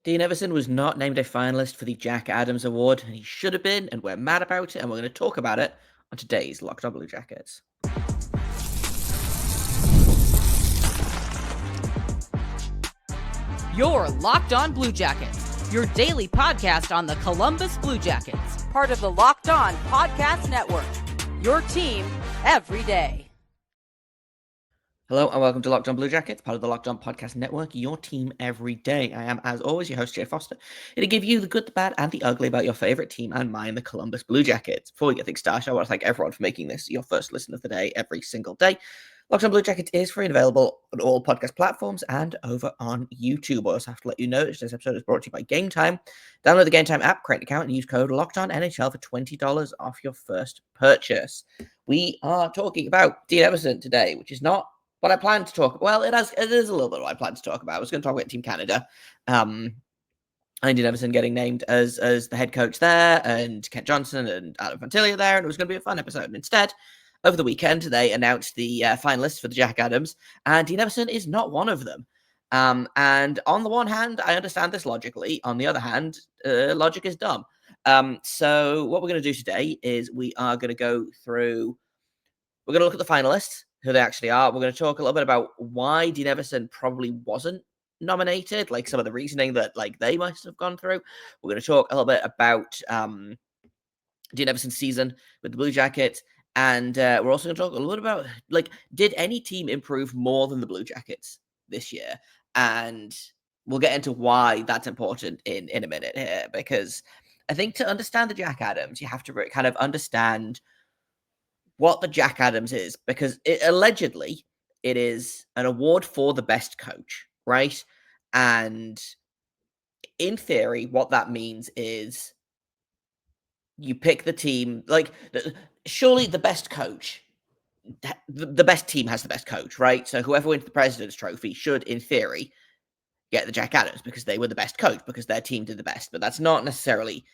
Dean Evason was not named a finalist for the Jack Adams Award, and he should have been, and we're mad about it, and we're going to talk about it on today's Locked On Blue Jackets. You're Locked On Blue Jackets, your daily podcast on the Columbus Blue Jackets, part of the Locked On Podcast Network, your team every day. Hello and welcome to Locked On Blue Jackets, part of the Locked On Podcast Network, your team every day. I am, as always, your host, Jay Foster, here to give you the good, the bad, and the ugly about your favorite team and mine, the Columbus Blue Jackets. Before we get things started, I want to thank everyone for making this your first listen of the day every single day. Locked On Blue Jackets is free and available on all podcast platforms and over on YouTube. I also have to let you know that this episode is brought to you by Game Time. Download the Game Time app, create an account, and use code LOCKEDONNHL for $20 off your first purchase. We are talking about Dean Evason today, which is not what I planned to talk about. Well, it is a little bit what I planned to talk about. I was going to talk about Team Canada. And Dean Evason getting named as the head coach there, and Kent Johnson and Adam Fantilli there, and it was going to be a fun episode. And instead, over the weekend, they announced the finalists for the Jack Adams, and Dean Evason is not one of them. And on the one hand, I understand this logically. On the other hand, logic is dumb. So what we're going to do today is we are going to go through, we're going to look at the finalists, who they actually are. We're going to talk a little bit about why Dean Evason probably wasn't nominated, like some of the reasoning that they must have gone through. We're going to talk a little bit about Dean Evason's season with the Blue Jackets, and we're also going to talk a little bit about did any team improve more than the Blue Jackets this year? And we'll get into why that's important in a minute here, because I think to understand the Jack Adams, you have to kind of understand what the Jack Adams is, because allegedly it is an award for the best coach, right? And in theory, what that means is you pick the team, surely the best coach, the best team has the best coach, right? So whoever wins the President's Trophy should, in theory, get the Jack Adams because they were the best coach, because their team did the best. But that's not necessarily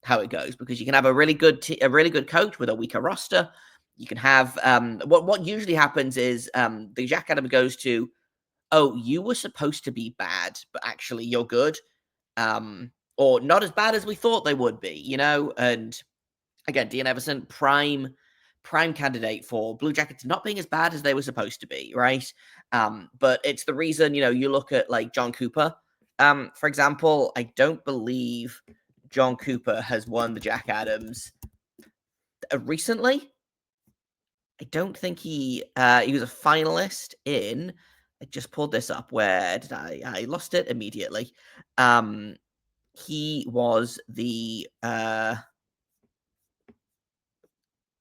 how it goes, because you can have a really good coach with a weaker roster. You can have what usually happens is the Jack Adams goes to, oh, you were supposed to be bad, but actually you're good, or not as bad as we thought they would be, you know. And again, Dean Evason, prime candidate for Blue Jackets not being as bad as they were supposed to be, right? But it's the reason, you look at John Cooper, for example. I don't believe John Cooper has won the Jack Adams recently. I don't think he was a finalist in, I just pulled this up. Where did I lost it immediately. He was the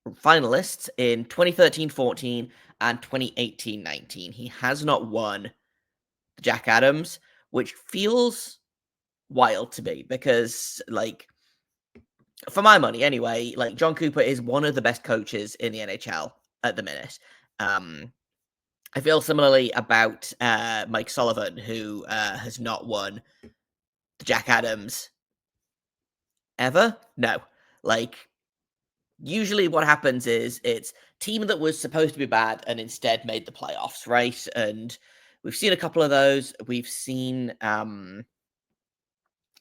finalists in 2013-14 and 2018-19. He has not won the Jack Adams, which feels wild to me, because for my money anyway, John Cooper is one of the best coaches in the NHL at the minute. I feel similarly about Mike Sullivan, who has not won the Jack Adams ever. No, usually what happens is it's team that was supposed to be bad and instead made the playoffs, right? And we've seen a couple of those. We've seen some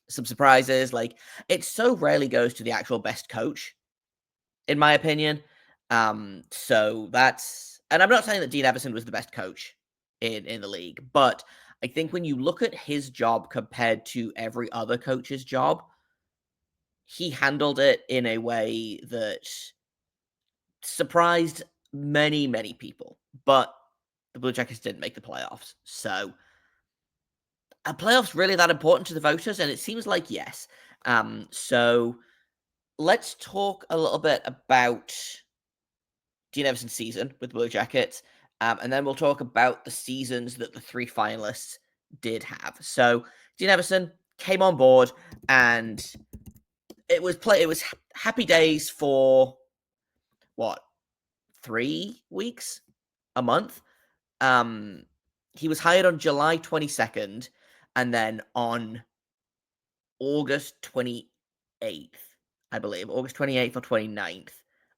surprises. It so rarely goes to the actual best coach, in my opinion. So that's, and I'm not saying that Dean Evason was the best coach in the league, but I think when you look at his job compared to every other coach's job, he handled it in a way that surprised many, many people. But the Blue Jackets didn't make the playoffs. So are playoffs really that important to the voters? And it seems like yes. So let's talk a little bit about Dean Evason's season with the Blue Jackets, and then we'll talk about the seasons that the three finalists did have. So Dean Evason came on board, and it was happy days for 3 weeks, a month. He was hired on July 22nd, and then on August 28th, I believe, August 28th or 29th,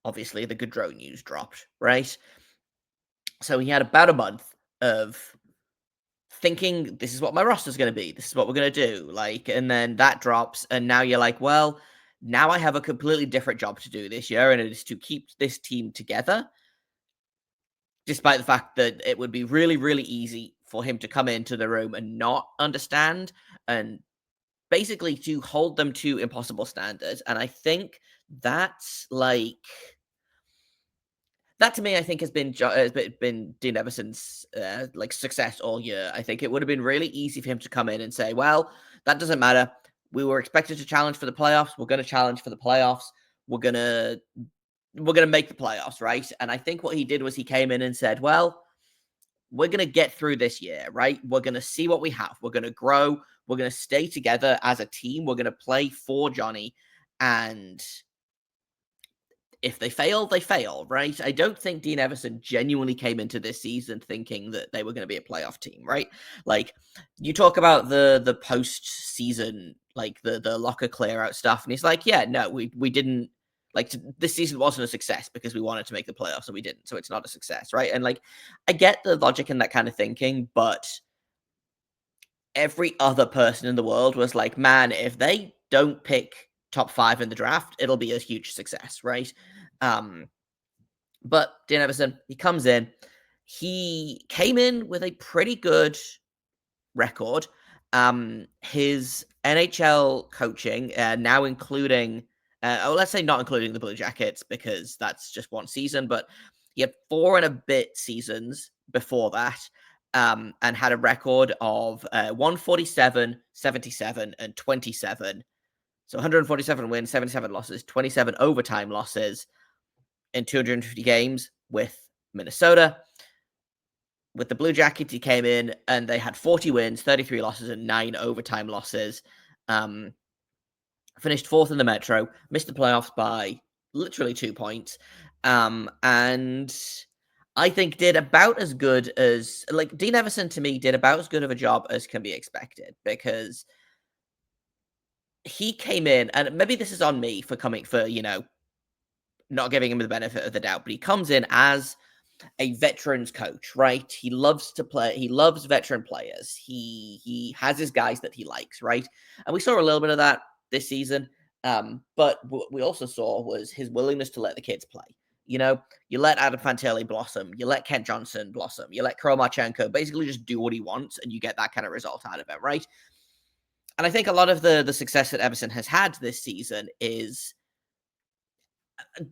obviously the Gaudreau news dropped, right? So he had about a month of thinking this is what my roster's going to be. This is what we're going to do. Like, and then that drops, and now you're like, well, now I have a completely different job to do this year, and it is to keep this team together. Despite the fact that it would be really, really easy for him to come into the room and not understand, and basically to hold them to impossible standards. And I think that's like that to me, I think has been Dean Evason's like success all year. I think it would have been really easy for him to come in and say, "Well, that doesn't matter. We were expected to challenge for the playoffs. We're going to challenge for the playoffs. We're gonna we're gonna make the playoffs, right?" And I think what he did was he came in and said, "Well, we're going to get through this year, right? We're going to see what we have. We're going to grow. We're going to stay together as a team. We're going to play for Johnny. And if they fail, they fail, right?" I don't think Dean Evason genuinely came into this season thinking that they were going to be a playoff team, right? Like, you talk about the post-season, like the locker clear out stuff, and he's like, yeah, no, we didn't, like, this season wasn't a success because we wanted to make the playoffs and we didn't, so it's not a success, right? And like, I get the logic in that kind of thinking, but every other person in the world was like, man, if they don't pick top 5 in the draft, it'll be a huge success, right? But Dean Evason, he comes in. He came in with a pretty good record. His NHL coaching, now including, let's say not including the Blue Jackets because that's just one season, but he had 4 and a bit seasons before that, and had a record of 147, 77, and 27. So 147 wins, 77 losses, 27 overtime losses in 250 games with Minnesota. With the Blue Jackets, he came in and they had 40 wins, 33 losses, and 9 overtime losses. Finished 4th in the Metro, missed the playoffs by literally 2 points. And I think did about as good as, like, Dean Evason to me did about as good of a job as can be expected, because he came in, and maybe this is on me for not giving him the benefit of the doubt, but he comes in as a veterans coach, right? He loves to play. He loves veteran players. He has his guys that he likes, right? And we saw a little bit of that this season. But what we also saw was his willingness to let the kids play. You let Adam Fantilli blossom. You let Kent Johnson blossom. You let Kromachenko basically just do what he wants, and you get that kind of result out of it, right? And I think a lot of the success that Evason has had this season is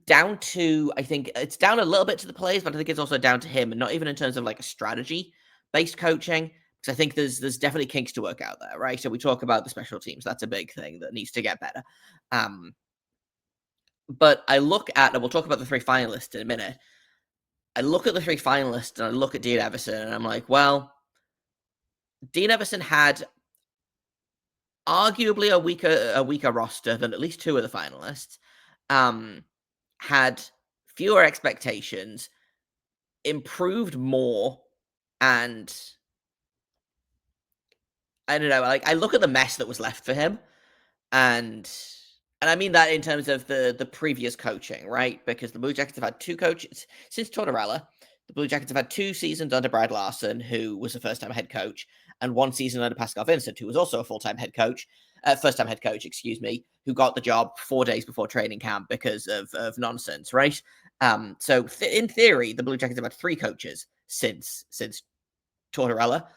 down to, I think it's down a little bit to the players, but I think it's also down to him, and not even in terms of like a strategy-based coaching, because I think there's definitely kinks to work out there, right? So we talk about the special teams. That's a big thing that needs to get better. But I look at, and we'll talk about the 3 finalists in a minute. I look at the 3 finalists, and I look at Dean Evason, and I'm like, well, Dean Evason had arguably a weaker roster than at least 2 of the finalists. Had fewer expectations, improved more, and I don't know, like, I look at the mess that was left for him, and I mean that in terms of the previous coaching, right? Because the Blue Jackets have had 2 coaches since Tortorella. The Blue Jackets have had 2 seasons under Brad Larson, who was a first-time head coach, and 1 season under Pascal Vincent, who was also a full-time head coach, first-time head coach, excuse me, who got the job 4 days before training camp because of nonsense, right? So in theory, the Blue Jackets have had 3 coaches since Tortorella.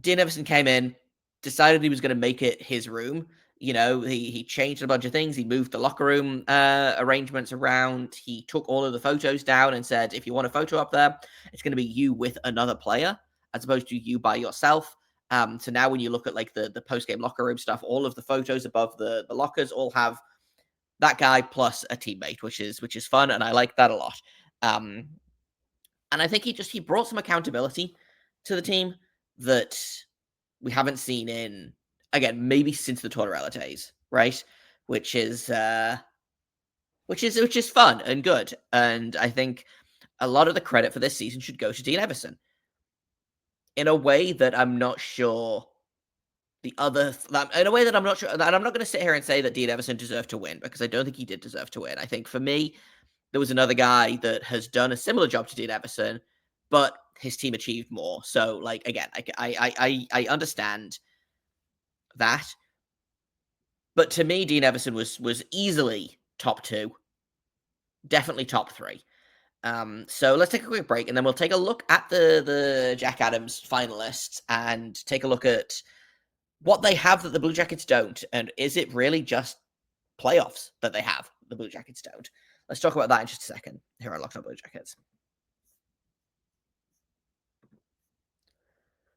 Dean Evason came in, decided he was going to make it his room. He changed a bunch of things. He moved the locker room arrangements around. He took all of the photos down and said, if you want a photo up there, it's going to be you with another player as opposed to you by yourself. So now when you look at like the post-game locker room stuff, all of the photos above the lockers all have that guy plus a teammate, which is fun, and I like that a lot. And I think he brought some accountability to the team that we haven't seen in, again, maybe since the Tortorella days, right? Which is fun and good. And I think a lot of the credit for this season should go to Dean Evason in a way that I'm not sure in a way that I'm not sure, and I'm not going to sit here and say that Dean Evason deserved to win, because I don't think he did deserve to win. I think for me, there was another guy that has done a similar job to Dean Evason, but his team achieved more. So, like, again, I understand that, but to me, Dean Evason was easily top 2, definitely top 3. So let's take a quick break, and then we'll take a look at the Jack Adams finalists and take a look at what they have that the Blue Jackets don't, and is it really just playoffs that they have the Blue Jackets don't? Let's talk about that in just a second here on Locked On Blue Jackets.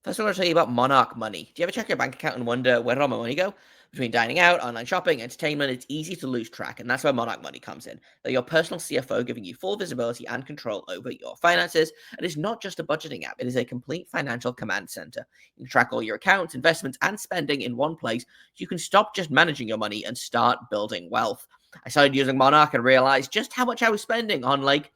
First, I want to tell you about Monarch Money. Do you ever check your bank account and wonder where did all my money go? Between dining out, online shopping, entertainment, it's easy to lose track, and that's where Monarch Money comes in. They're your personal CFO, giving you full visibility and control over your finances. And it's not just a budgeting app, it is a complete financial command center. You can track all your accounts, investments, and spending in one place, so you can stop just managing your money and start building wealth. I started using Monarch and realized just how much I was spending on, like,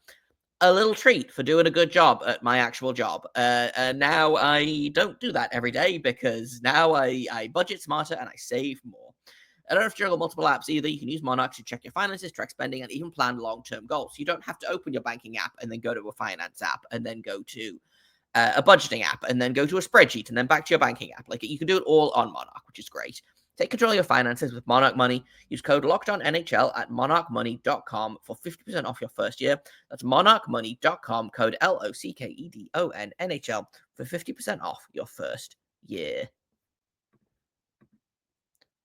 a little treat for doing a good job at my actual job. And now I don't do that every day because now I budget smarter and I save more. I don't have to juggle multiple apps either. You can use Monarch to check your finances, track spending, and even plan long-term goals. You don't have to open your banking app and then go to a finance app and then go to a budgeting app and then go to a spreadsheet and then back to your banking app. Like, you can do it all on Monarch, which is great. Take control of your finances with Monarch Money. Use code LOCKEDONNHL at monarchmoney.com for 50% off your first year. That's monarchmoney.com, code LOCKEDONNHL for 50% off your first year.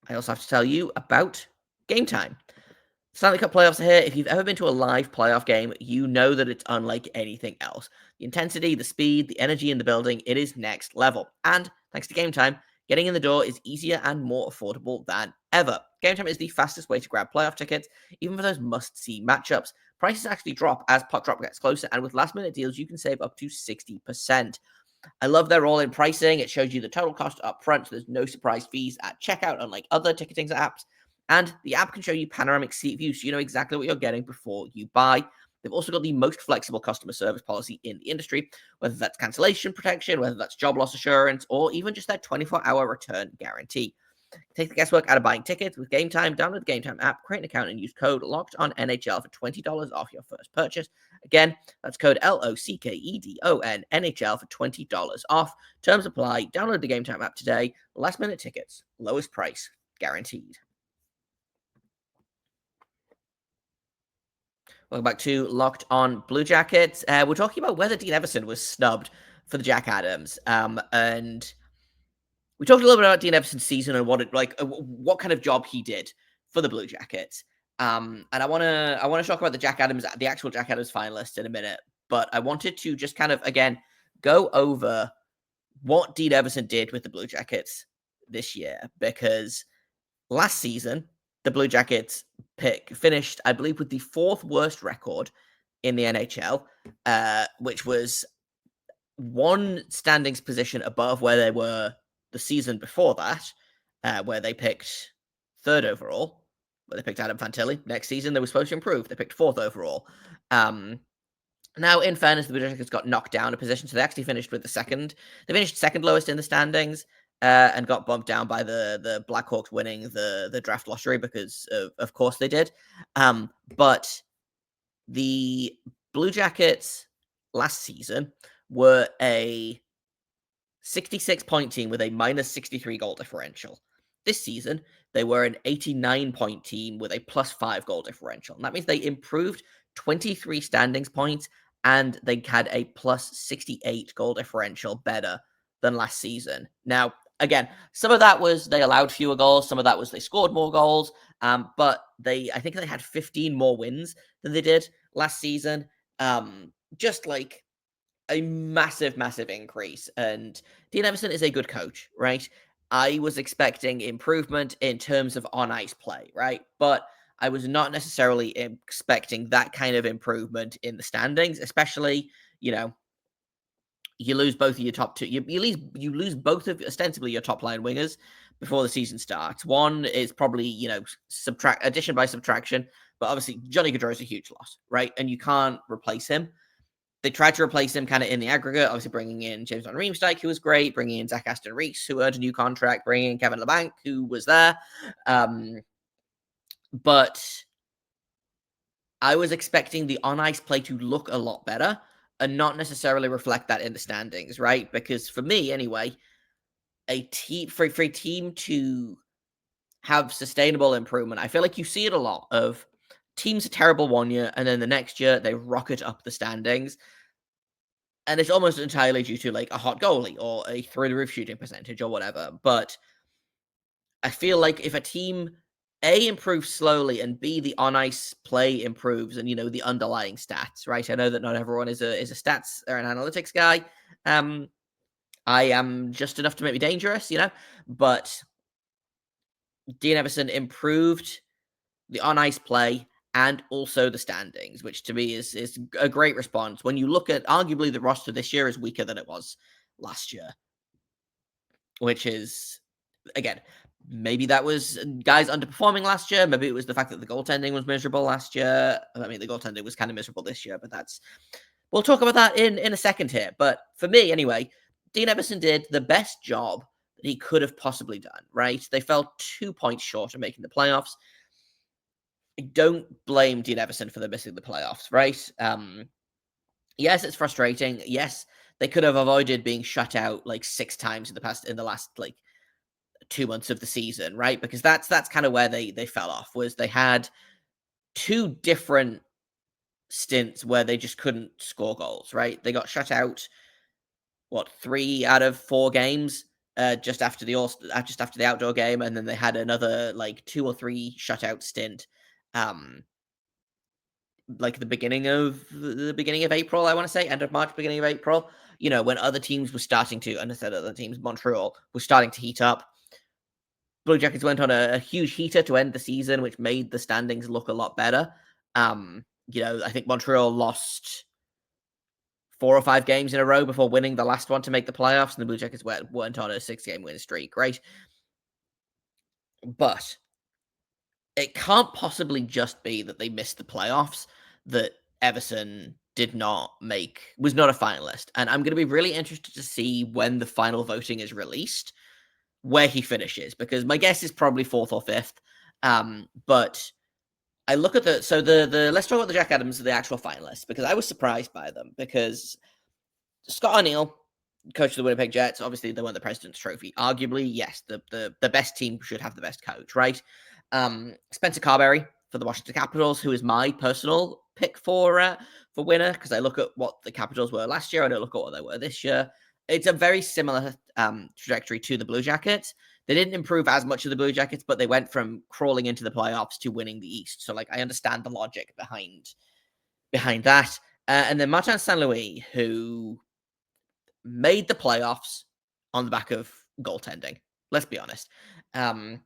I also have to tell you about Game Time. Stanley Cup playoffs are here. If you've ever been to a live playoff game, you know that it's unlike anything else. The intensity, the speed, the energy in the building, it is next level. And thanks to Game Time, getting in the door is easier and more affordable than ever. Game Time is the fastest way to grab playoff tickets, even for those must-see matchups. Prices actually drop as puck drop gets closer, and with last-minute deals, you can save up to 60%. I love their all-in pricing. It shows you the total cost up front, so there's no surprise fees at checkout, unlike other ticketing apps. And the app can show you panoramic seat view, so you know exactly what you're getting before you buy. They've also got the most flexible customer service policy in the industry, whether that's cancellation protection, whether that's job loss assurance, or even just that 24-hour return guarantee. Take the guesswork out of buying tickets with Game Time. Download the Game Time app, create an account, and use code LOCKEDONNHL for $20 off your first purchase. Again, that's code LOCKEDONNHL for $20 off. Terms apply. Download the Game Time app today. Last-minute tickets. Lowest price. Guaranteed. Welcome back to Locked On Blue Jackets. We're talking about whether Dean Evason was snubbed for the Jack Adams. And we talked a little bit about Dean Evason's season and what kind of job he did for the Blue Jackets. And I want to talk about the actual Jack Adams finalist in a minute. But I wanted to just kind of, again, go over what Dean Evason did with the Blue Jackets this year, because last season the Blue Jackets finished, I believe, with the 4th worst record in the NHL, which was one standings position above where they were the season before that, where they picked 3rd overall, where they picked Adam Fantilli. Next season, they were supposed to improve. They picked 4th overall. Now, in fairness, the Blue Jackets got knocked down a position, so they actually finished with the 2nd. They finished 2nd lowest in the standings. And got bumped down by the Blackhawks winning the draft lottery because of course they did. But the Blue Jackets last season were a 66-point team with a minus 63 goal differential. This season, they were an 89-point team with a plus 5 goal differential. And that means they improved 23 standings points and they had a plus 68 goal differential better than last season. Now, again, some of that was they allowed fewer goals. Some of that was they scored more goals. But I think they had 15 more wins than they did last season. Just like a massive, massive increase. And Dean Evason is a good coach, right? I was expecting improvement in terms of on-ice play, right? But I was not necessarily expecting that kind of improvement in the standings, especially, you lose both of your top two. You lose both of ostensibly your top line wingers before the season starts. One is probably addition by subtraction, but obviously Johnny Gaudreau is a huge loss, right? And you can't replace him. They tried to replace him kind of in the aggregate, obviously bringing in James Van Riemsdyk, who was great, bringing in Zach Aston Reese, who earned a new contract, bringing in Kevin Labanc, who was there. But I was expecting the on-ice play to look a lot better. and not necessarily reflect that in the standings, right? Because for me, anyway, for a team to have sustainable improvement, I feel like you see it a lot of teams are terrible one year, and then the next year they rocket up the standings. And it's almost entirely due to like a hot goalie or a through the roof shooting percentage or whatever. But I feel like if a team A improves slowly and B the on ice play improves and the underlying stats, right? I know that not everyone is a stats or an analytics guy. I am just enough to make me dangerous, but Dean Evason improved the on ice play and also the standings, which to me is a great response. When you look at arguably the roster this year is weaker than it was last year, which is again, maybe that was guys underperforming last year. Maybe it was the fact that the goaltending was miserable last year. I mean, the goaltending was kind of miserable this year, but we'll talk about that in a second here. But for me, anyway, Dean Evason did the best job that he could have possibly done, right? They fell 2 points short of making the playoffs. I don't blame Dean Evason for the missing the playoffs, right? Yes, it's frustrating. Yes, they could have avoided being shut out like 6 times in the last like 2 months of the season, right? Because that's kind of where they fell off. Was they had 2 different stints where they just couldn't score goals, right? They got shut out 3 out of 4 games just after the outdoor game, and then they had another like 2 or 3 shutout stint like the beginning of April, I want to say, end of March, beginning of April, when other teams were starting to, and I said other teams, Montreal was starting to heat up. Blue Jackets went on a huge heater to end the season, which made the standings look a lot better. I think Montreal lost 4 or 5 games in a row before winning the last one to make the playoffs, and the Blue Jackets went on a 6-game win streak, right? But it can't possibly just be that they missed the playoffs, that Evason was not a finalist. And I'm going to be really interested to see when the final voting is released, where he finishes, because my guess is probably 4th or 5th. But I look at let's talk about the Jack Adams, the actual finalists, because I was surprised by them, because Scott O'Neill, coach of the Winnipeg Jets, obviously they won the President's Trophy. Arguably, yes, the best team should have the best coach, right? Spencer Carberry for the Washington Capitals, who is my personal pick for winner, because I look at what the Capitals were last year, I don't look at what they were this year. It's a very similar trajectory to the Blue Jackets. They didn't improve as much as the Blue Jackets, but they went from crawling into the playoffs to winning the East. So, I understand the logic behind that. And then Martin St. Louis, who made the playoffs on the back of goaltending. Let's be honest. And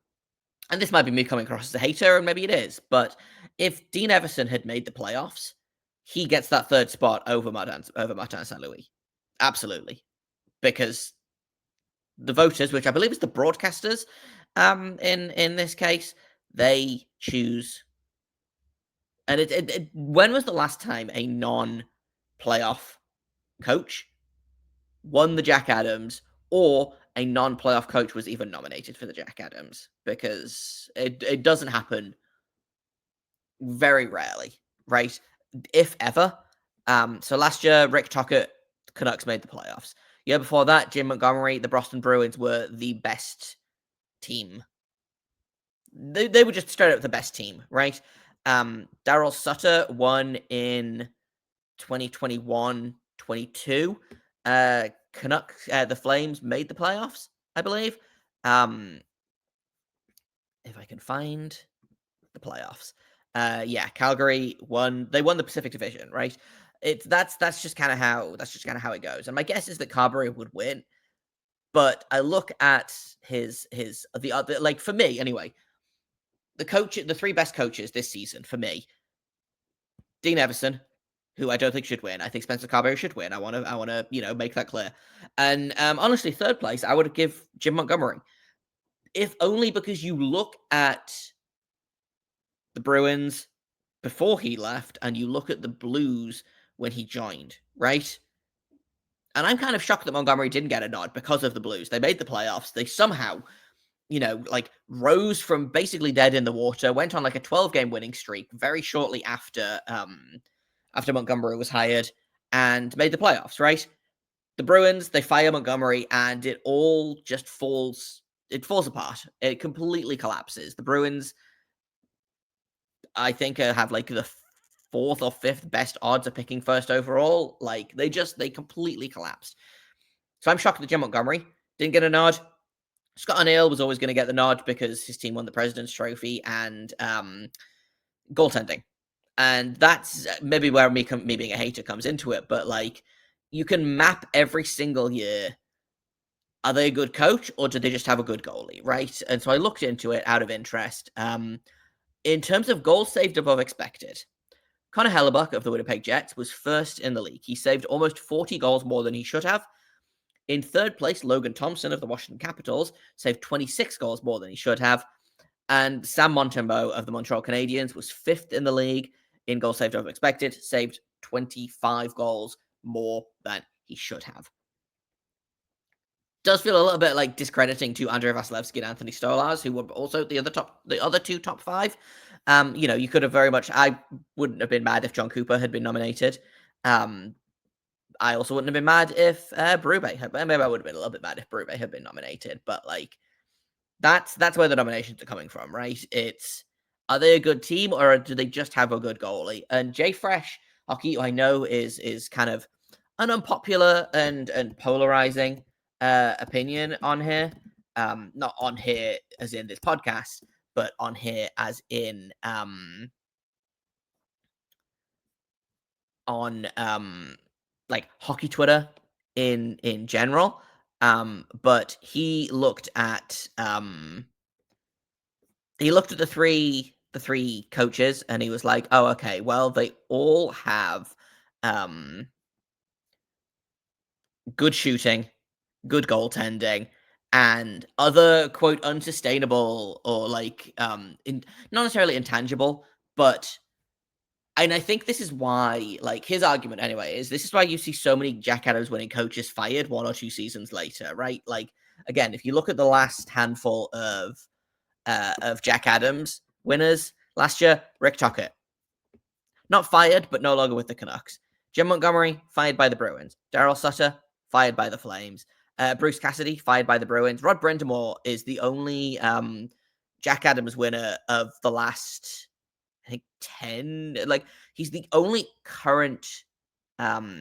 this might be me coming across as a hater, and maybe it is, but if Dean Evason had made the playoffs, he gets that 3rd spot over Martin St. Louis. Absolutely. Because the voters, which I believe is the broadcasters, in this case, they choose. And when was the last time a non-playoff coach won the Jack Adams, or a non-playoff coach was even nominated for the Jack Adams? Because it doesn't happen very rarely, right? If ever. So last year, Rick Tocchet, Canucks made the playoffs. Year before that, Jim Montgomery, the Boston Bruins were the best team. They were just straight up the best team, right? Daryl Sutter won in 2021-22. Canucks, the Flames made the playoffs, I believe. If I can find the playoffs. Calgary won. They won the Pacific Division, right? That's just kind of how it goes. And my guess is that Carberry would win. But I look at the other, like, for me anyway, the 3 best coaches this season for me: Dean Evason, who I don't think should win. I think Spencer Carberry should win. I want to make that clear. And honestly, 3rd place I would give Jim Montgomery, if only because you look at the Bruins before he left and you look at the Blues when he joined, right? And I'm kind of shocked that Montgomery didn't get a nod because of the Blues. They made the playoffs. They somehow, rose from basically dead in the water, went on like a 12-game winning streak very shortly after Montgomery was hired. and made the playoffs, right? The Bruins, they fire Montgomery, and it all just falls apart. It completely collapses. The Bruins, I think, have like the fourth or fifth best odds of picking first overall. Like they completely collapsed. So I'm shocked that Jim Montgomery didn't get a nod. Scott O'Neill was always going to get the nod because his team won the President's Trophy and goaltending. And that's maybe where me being a hater comes into it. But like, you can map every single year. Are they a good coach or do they just have a good goalie, right? And so I looked into it out of interest. In terms of goals saved above expected, Connor Hellebuck of the Winnipeg Jets was first in the league. He saved almost 40 goals more than he should have. In third place, Logan Thompson of the Washington Capitals saved 26 goals more than he should have. And Sam Montembeault of the Montreal Canadiens was fifth in the league in goals saved over expected, saved 25 goals more than he should have. Does feel a little bit like discrediting to Andrei Vasilevsky and Anthony Stolarz, who were also the other two top five. You could have very much. I wouldn't have been mad if John Cooper had been nominated. I also wouldn't have been mad if Berube had. Maybe I would have been a little bit mad if Berube had been nominated. But like, that's where the nominations are coming from, right? It's, are they a good team or do they just have a good goalie? And Jay Fresh, I know is kind of an unpopular and polarizing opinion on here. Not on here as in this podcast, but on here as in on like hockey Twitter in general. But he looked at the three coaches and he was like, oh, okay, well, they all have good shooting, good goaltending, and other quote unsustainable or like not necessarily intangible, but and I think this is why, like, his argument anyway is this is why you see so many Jack Adams winning coaches fired 1 or 2 seasons later, right? Like, again, if you look at the last handful of Jack Adams winners last year, Rick Tocchet, not fired, but no longer with the Canucks. Jim Montgomery, fired by the Bruins. Daryl Sutter, fired by the Flames. Bruce Cassidy, fired by the Bruins. Rod Brind'Amour is the only Jack Adams winner of the last, I think, 10. Like, he's the only current. Okay,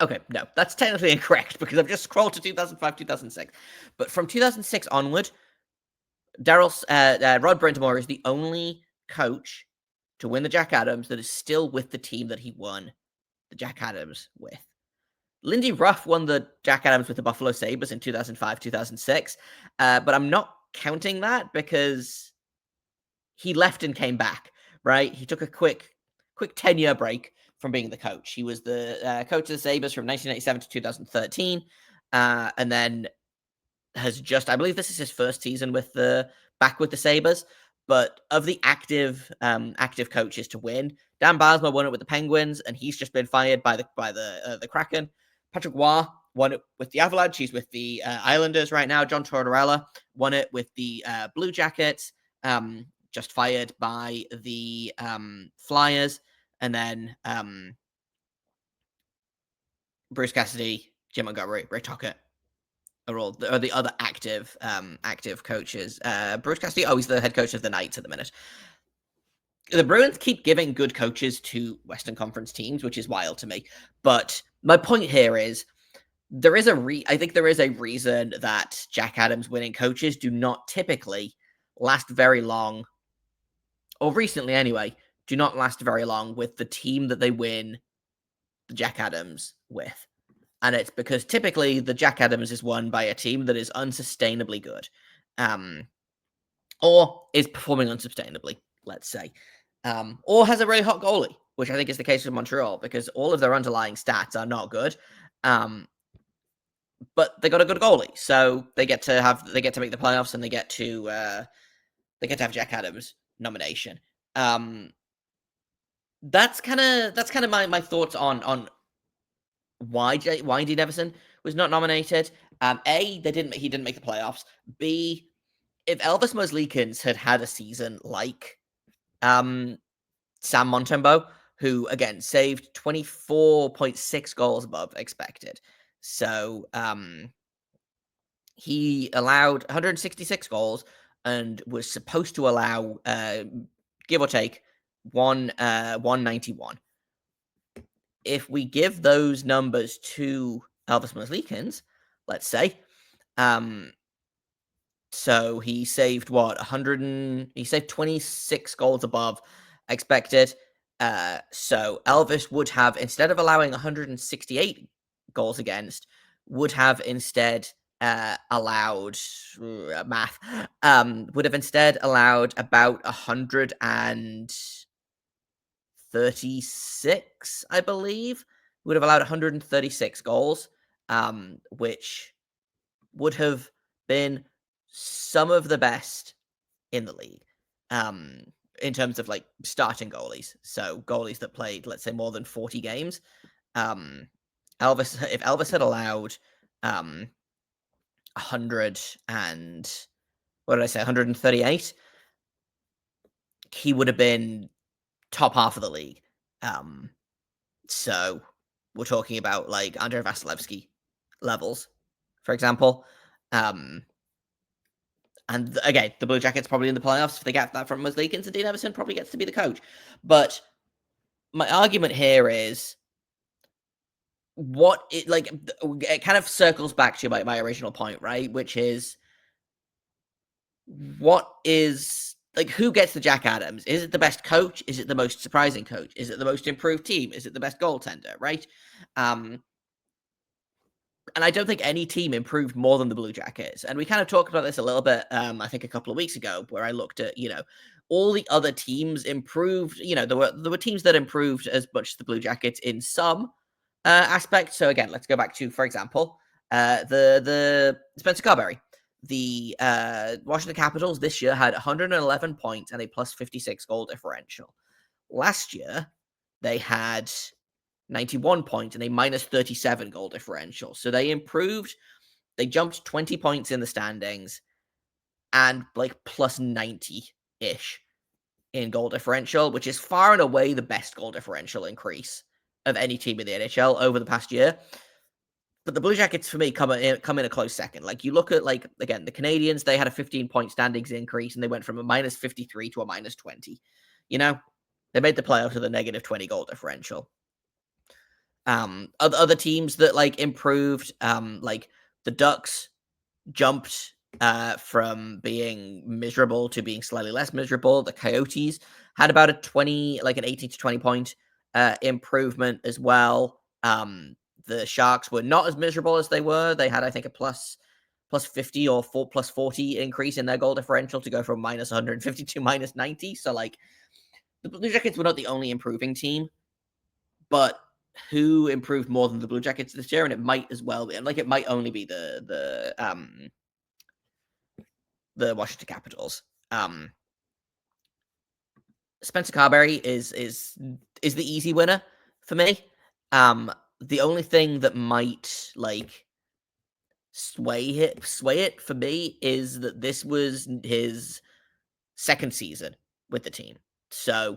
no, that's technically incorrect because I've just scrolled to 2005, 2006. But from 2006 onward, Rod Brind'Amour is the only coach to win the Jack Adams that is still with the team that he won the Jack Adams with. Lindy Ruff won the Jack Adams with the Buffalo Sabres in 2005, 2006, but I'm not counting that because he left and came back, right? He took a quick 10-year break from being the coach. He was the coach of the Sabres from 1987 to 2013, and then has just, I believe this is his first season back with the Sabres, but of the active coaches to win, Dan Bilesma won it with the Penguins, and he's just been fired by the Kraken. Patrick Roy won it with the Avalanche. He's with the Islanders right now. John Tortorella won it with the Blue Jackets, just fired by the Flyers. And then Bruce Cassidy, Jim Montgomery, Rick Tocchet are the other active coaches. Bruce Cassidy, he's the head coach of the Knights at the minute. The Bruins keep giving good coaches to Western Conference teams, which is wild to me. But my point here is I think there is a reason that Jack Adams winning coaches do not typically last very long, or recently anyway, do not last very long with the team that they win the Jack Adams with. And it's because typically the Jack Adams is won by a team that is unsustainably good, or is performing unsustainably, let's say, or has a really hot goalie, which I think is the case with Montreal because all of their underlying stats are not good, but they got a good goalie, so they get to make the playoffs and they get to have Jack Adams nomination. That's kind of my thoughts on why Dean Evason was not nominated. A, he didn't make the playoffs. B, if Elvis Merzlikins had a season like Sam Montembeault, who again saved 24.6 goals above expected. So he allowed 166 goals and was supposed to allow, give or take, 191. If we give those numbers to Elvis Merzlikins, let's say, so he saved what 100 he saved 26 goals above expected. So Elvis would have, instead of allowing 168 goals against, would have instead allowed math would have instead allowed about 136, I believe. Would have allowed 136 goals, which would have been some of the best in the league, in terms of like starting goalies. So goalies that played, let's say, more than 40 games. If Elvis had allowed 100 and what did I say, 138, he would have been top half of the league. So we're talking about like Andrei Vasilevsky levels, for example. And again, the Blue Jackets probably in the playoffs. If they get that from Merzlikins, and Dean Evason probably gets to be the coach. But my argument here is it kind of circles back to my original point, right? Which is, what is, like, who gets the Jack Adams? Is it the best coach? Is it the most surprising coach? Is it the most improved team? Is it the best goaltender, right? And I don't think any team improved more than the Blue Jackets. And we kind of talked about this a little bit, I think a couple of weeks ago, where I looked at, all the other teams improved. There were teams that improved as much as the Blue Jackets in some aspects. So again, let's go back to, for example, the Spencer Carberry. The Washington Capitals this year had 111 points and a plus 56 goal differential. Last year, they had 91 points and a minus 37 goal differential. So they improved. They jumped 20 points in the standings and like plus 90-ish in goal differential, which is far and away the best goal differential increase of any team in the NHL over the past year. But the Blue Jackets, for me, come in a close second. Like, you look at, like, again, the Canadians, they had a 15-point standings increase, and they went from a minus 53 to a minus 20. They made the playoffs with a negative 20 goal differential. Other teams that, like, improved, like, the Ducks jumped from being miserable to being slightly less miserable. The Coyotes had about an 18 to 20 point improvement as well. The Sharks were not as miserable as they were. They had, I think, a plus 50 or plus 40 increase in their goal differential to go from minus 150 to minus 90. So, like, the Blue Jackets were not the only improving team, but who improved more than the Blue Jackets this year? And it might as well be, and like, it might only be the Washington Capitals. Spencer Carberry is the easy winner for me. The only thing that might, like, sway it for me is that this was his second season with the team. So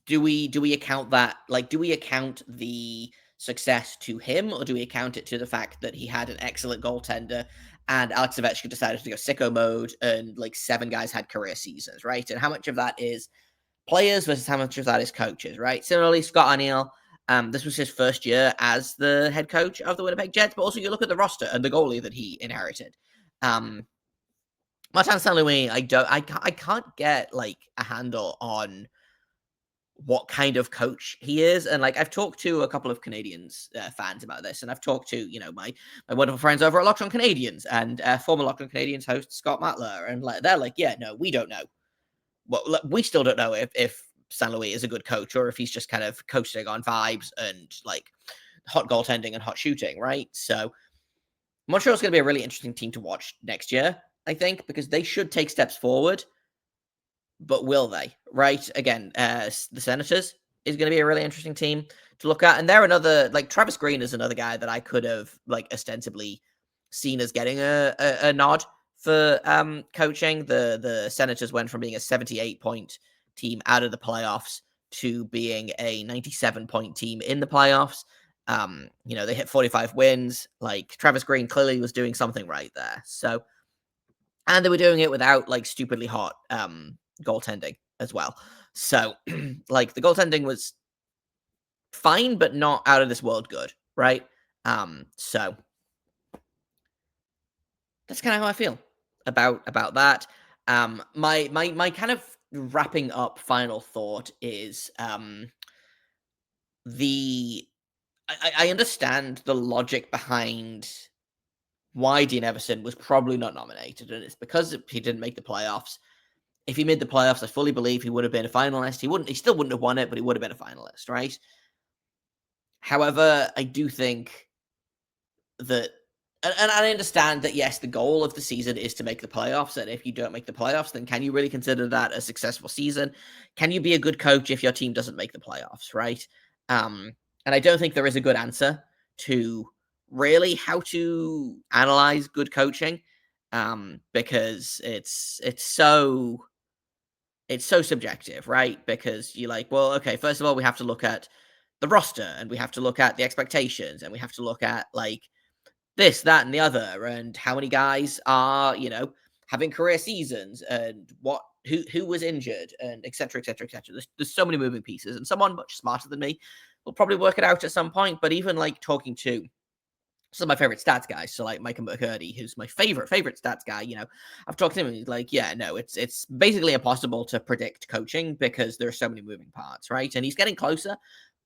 do we account that? Like, do we account the success to him, or do we account it to the fact that he had an excellent goaltender and Alex Ovechkin decided to go sicko mode and, like, 7 guys had career seasons, right? And how much of that is players versus how much of that is coaches, right? Similarly, Scott Arniel, this was his first year as the head coach of the Winnipeg Jets, but also you look at the roster and the goalie that he inherited. Martin St. Louis, I can't get, like, a handle on what kind of coach he is. And, like, I've talked to a couple of Canadians fans about this, and I've talked to, my wonderful friends over at Locked On Canadians and former Locked On Canadians host Scott Matler, and, like, they're like, yeah, no, we don't know. Well, we still don't know if St. Louis is a good coach or if he's just kind of coaching on vibes and, like, hot goaltending and hot shooting, right? So Montreal's going to be a really interesting team to watch next year, I think, because they should take steps forward. But will they? Right? Again, the Senators is going to be a really interesting team to look at. And they're another, like, Travis Green is another guy that I could have, like, ostensibly seen as getting a nod for coaching. The Senators went from being a 78-point team out of the playoffs to being a 97-point team in the playoffs. They hit 45 wins. Like, Travis Green clearly was doing something right there. So, and they were doing it without like stupidly hot goaltending as well. So, like, the goaltending was fine, but not out of this world good, right? So that's kind of how I feel about that. My kind of wrapping up final thought is the I understand the logic behind why Dean Evason was probably not nominated, and it's because he didn't make the playoffs. If he made the playoffs, I fully believe he would have been a finalist. He still wouldn't have won it, but he would have been a finalist, right? However, I do think that, and I understand that, yes, the goal of the season is to make the playoffs, and if you don't make the playoffs, then can you really consider that a successful season? Can you be a good coach if your team doesn't make the playoffs, right? And I don't think there is a good answer to really how to analyze good coaching, because it's so subjective, right? Because you're like, well, okay, first of all, we have to look at the roster, and we have to look at the expectations, and we have to look at like this, that, and the other, and how many guys are, having career seasons, and who was injured, and et cetera, et cetera, et cetera. There's so many moving pieces, and someone much smarter than me will probably work it out at some point. But even like talking to some of my favorite stats guys, so like Micah McCurdy, who's my favorite stats guy, I've talked to him, and he's like, yeah, no, it's basically impossible to predict coaching because there are so many moving parts, right? And he's getting closer,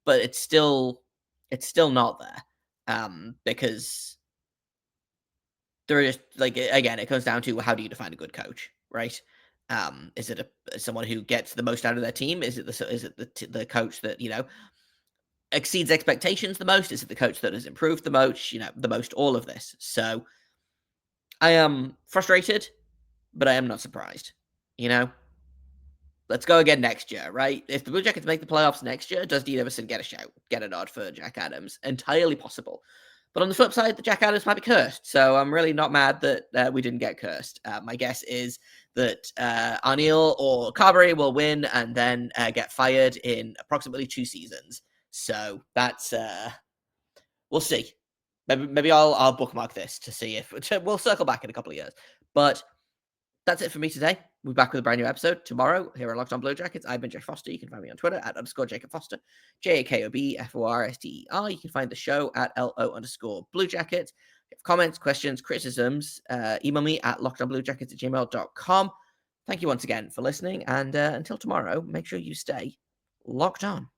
but it's still not there, because there are just, like, again, it comes down to how do you define a good coach, right? Is it someone who gets the most out of their team? Is it the coach that exceeds expectations the most? Is it the coach that has improved the most? The most, all of this. So I am frustrated, but I am not surprised. Let's go again next year, right? If the Blue Jackets make the playoffs next year, does Dean Evason get a shout, get a nod for Jack Adams? Entirely possible. But on the flip side, the Jack Adams might be cursed. So I'm really not mad that we didn't get cursed. My guess is that Arniel or Carberry will win and then get fired in approximately 2 seasons. So that's we'll see. Maybe I'll bookmark this to see if we'll circle back in a couple of years. But that's it for me today. We'll be back with a brand new episode tomorrow here on Locked On Blue Jackets. I've been Jeff Foster. You can find me on Twitter at _Jacob Foster, JAKOBFORSTER. You can find the show at LO_Blue Jackets. If you have comments, questions, criticisms, email me at lockedonbluejackets@gmail.com. Thank you once again for listening, and until tomorrow, make sure you stay locked on.